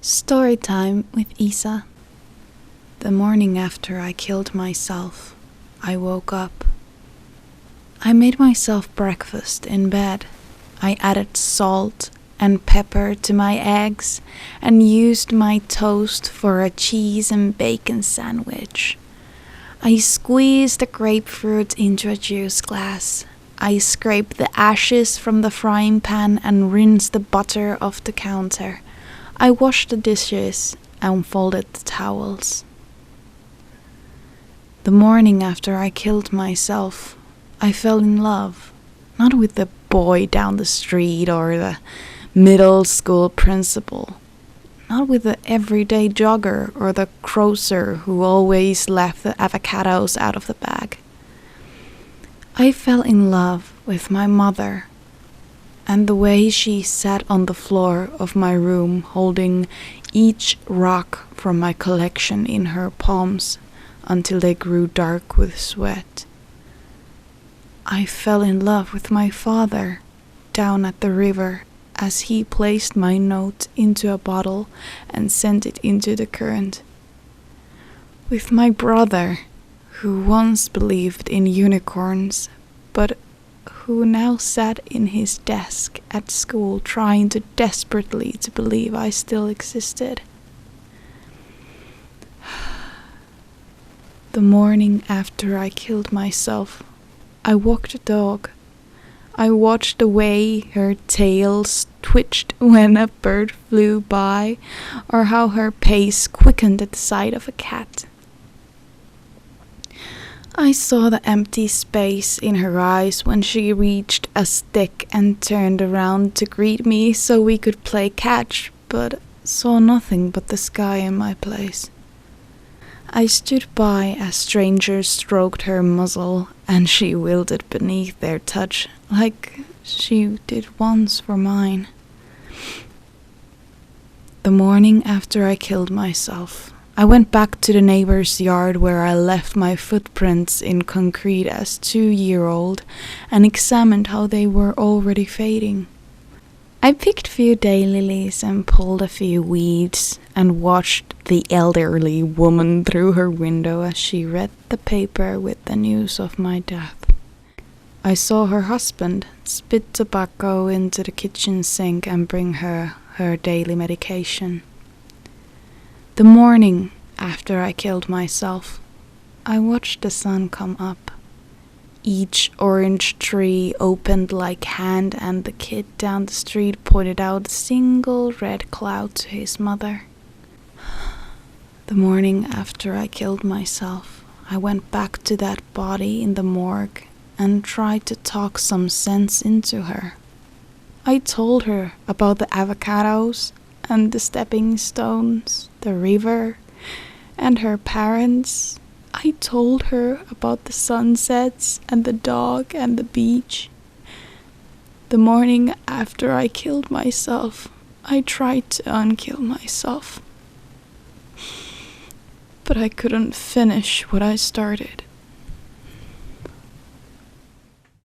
Storytime with Isa. The morning after I killed myself, I woke up. I made myself breakfast in bed. I added salt and pepper to my eggs and used my toast for a cheese and bacon sandwich. I squeezed a grapefruit into a juice glass. I scraped the ashes from the frying pan and rinsed the butter off the counter. I washed the dishes and folded the towels. The morning after I killed myself, I fell in love, not with the boy down the street or the middle school principal, not with the everyday jogger or the grocer who always left the avocados out of the bag. I fell in love with my mother and the way she sat on the floor of my room holding each rock from my collection in her palms until they grew dark with sweat. I fell in love with my father down at the river as he placed my note into a bottle and sent it into the current. With my brother, who once believed in unicorns, but who now sat in his desk at school trying desperately to believe I still existed. The morning after I killed myself, I walked a dog. I watched the way her tail twitched when a bird flew by, or how her pace quickened at the sight of a cat. I saw the empty space in her eyes when she reached a stick and turned around to greet me so we could play catch, but saw nothing but the sky in my place. I stood by as strangers stroked her muzzle, and she wilted beneath their touch like she did once for mine. The morning after I killed myself, I went back to the neighbor's yard where I left my footprints in concrete as 2-year-old and examined how they were already fading. I picked a few daylilies and pulled a few weeds and watched the elderly woman through her window as she read the paper with the news of my death. I saw her husband spit tobacco into the kitchen sink and bring her daily medication. The morning after I killed myself, I watched the sun come up. Each orange tree opened like hand, and the kid down the street pointed out a single red cloud to his mother. The morning after I killed myself, I went back to that body in the morgue and tried to talk some sense into her. I told her about the avocados and the stepping stones, the river, and her parents. I told her about the sunsets and the dog and the beach. The morning after I killed myself, I tried to unkill myself. But I couldn't finish what I started.